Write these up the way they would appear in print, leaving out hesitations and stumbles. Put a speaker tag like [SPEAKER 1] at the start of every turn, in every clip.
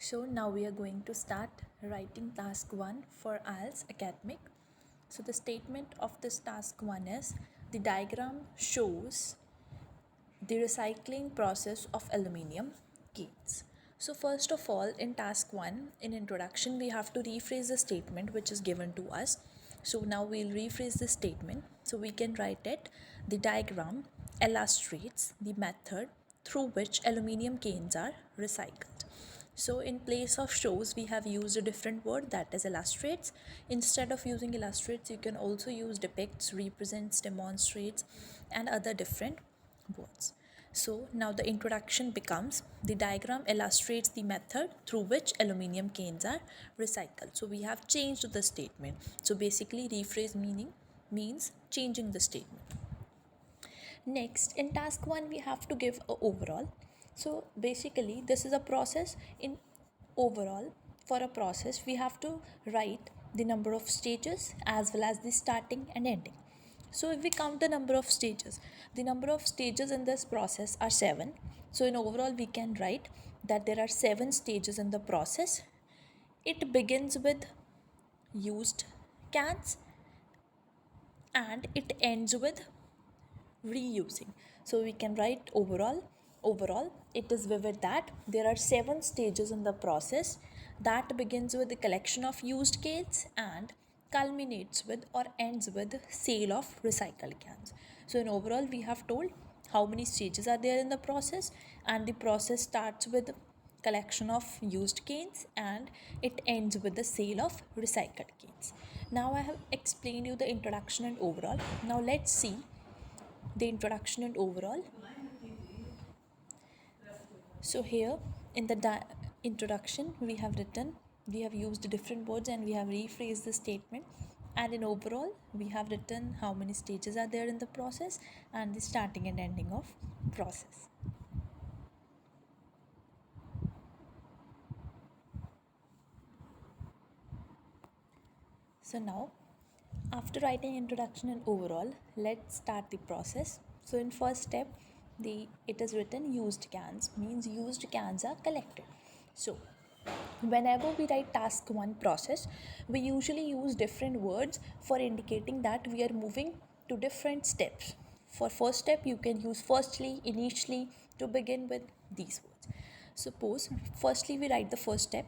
[SPEAKER 1] So now we are going to start writing task 1 for IELTS academic. So the statement of this task 1 is the diagram shows the recycling process of aluminium cans. So first of all, in task 1 in introduction we have to rephrase the statement which is given to us. So now we'll rephrase the statement so we can write it. The diagram illustrates the method through which aluminium cans are recycled. So in place of shows we have used a different word, that is illustrates. Instead of using illustrates you can also use depicts, represents, demonstrates and other different words. So now the introduction becomes the diagram illustrates the method through which aluminium cans are recycled. So we have changed the statement. So basically rephrase meaning means changing the statement. Next, in task 1 we have to give a overall. So basically this is a process. In overall, for a process we have to write the number of stages as well as the starting and ending. So if we count the number of stages in this process are 7. So in overall we can write that there are 7 stages in the process. It begins with used cans and it ends with reusing. So we can write overall it is vivid that there are 7 stages in the process that begins with the collection of used cans and culminates with or ends with sale of recycled cans. So in overall we have told how many stages are there in the process, and the process starts with collection of used cans and it ends with the sale of recycled cans. Now I have explained you the introduction and overall. Now let's see the introduction and overall. So here in the introduction we have used different words and we have rephrased the statement, and in overall we have written how many stages are there in the process and the starting and ending of process. So now, after writing introduction and overall, let's start the process. So in first step, it is written used cans, means used cans are collected. So whenever we write task 1 process, we usually use different words for indicating that we are moving to different steps. For first step, you can use firstly, initially to begin with these words. Suppose firstly we write the first step,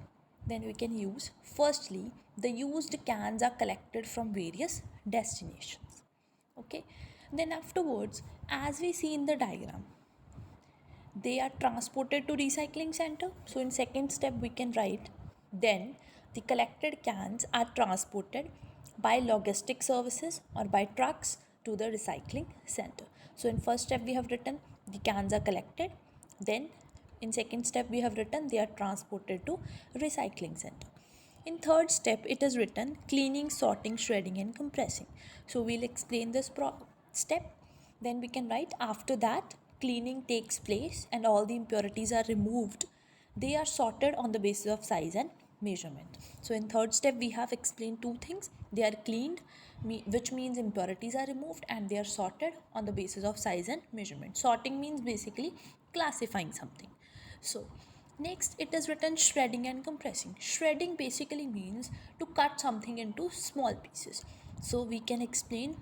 [SPEAKER 1] then we can use firstly the used cans are collected from various destinations. Okay, then afterwards, as we see in the diagram, they are transported to recycling center. So in second step we can write then the collected cans are transported by logistic services or by trucks to the recycling center. So in first step we have written the cans are collected, then in second step we have written they are transported to recycling center. In third step it is written cleaning, sorting, shredding and compressing. So we'll explain this step. Then we can write after that cleaning takes place and all the impurities are removed. They are sorted on the basis of size and measurement. So in third step we have explained two things. They are cleaned, which means impurities are removed, and they are sorted on the basis of size and measurement. Sorting means basically classifying something. So next it is written shredding and compressing. Shredding basically means to cut something into small pieces. So we can explain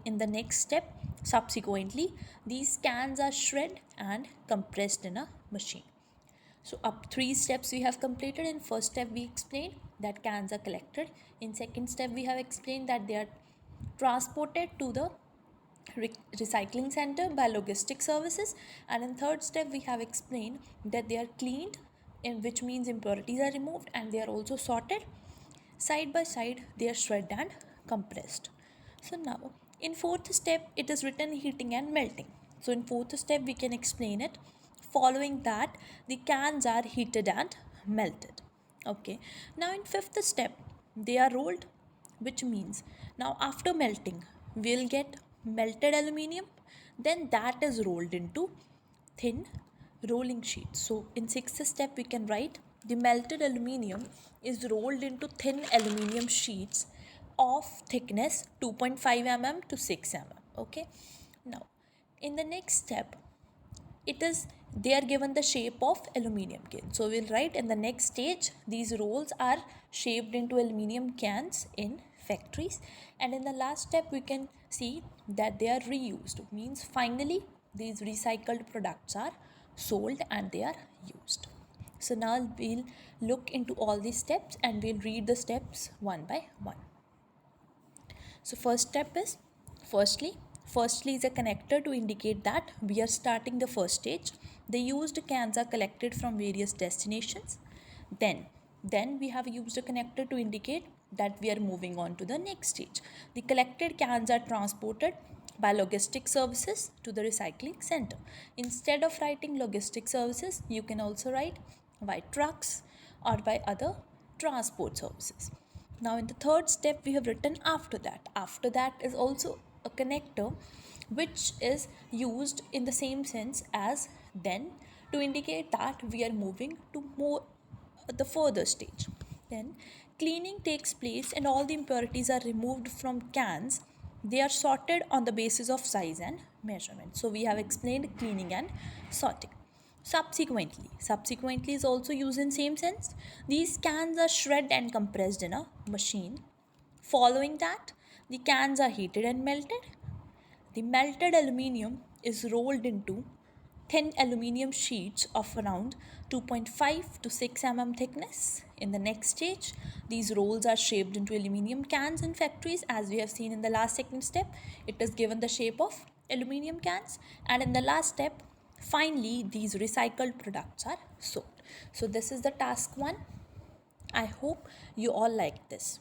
[SPEAKER 1] in the next step. Subsequently, these cans are shredded and compressed in a machine. So up 3 steps we have completed. In first step we explained that cans are collected. In second step we have explained that they are transported to the recycling center by logistic services, and in third step we have explained that they are cleaned, in which means impurities are removed, and they are also sorted. Side by side they are shredded and compressed. So now in fourth step it is written heating and melting. So in fourth step we can explain it. Following that the cans are heated and melted. Okay, now in fifth step they are rolled, which means now after melting we'll get melted aluminium, then that is rolled into thin rolling sheets. So in sixth step we can write the melted aluminium is rolled into thin aluminium sheets of thickness 2.5 mm to 6 mm. Okay, now in the next step they are given the shape of aluminium can. So we'll write in the next stage these rolls are shaped into aluminium cans in factories, and in the last step we can see that they are reused, means finally these recycled products are sold and they are used. So now we'll look into all these steps and we'll read the steps one by one. So first step is firstly is a connector to indicate that we are starting the first stage. The used cans are collected from various destinations. Then we have used a connector to indicate that we are moving on to the next stage. The collected cans are transported by logistic services to the recycling center. Instead of writing logistic services, you can also write by trucks or by other transport services. Now in the third step we have written after that. After that is also a connector which is used in the same sense as then to indicate that we are moving to more the further stage. Then cleaning takes place and all the impurities are removed from cans. They are sorted on the basis of size and measurement. So we have explained cleaning and sorting. Subsequently is also used in same sense. These cans are shredded and compressed in a machine. Following that, the cans are heated and melted. The melted aluminium is rolled into thin aluminium sheets of around 2.5 to 6 mm thickness. In the next stage, these rolls are shaped into aluminium cans in factories, as we have seen in the last second step. It is given the shape of aluminium cans, and in the last step, finally, these recycled products are sold. So this is the task 1. I hope you all like this.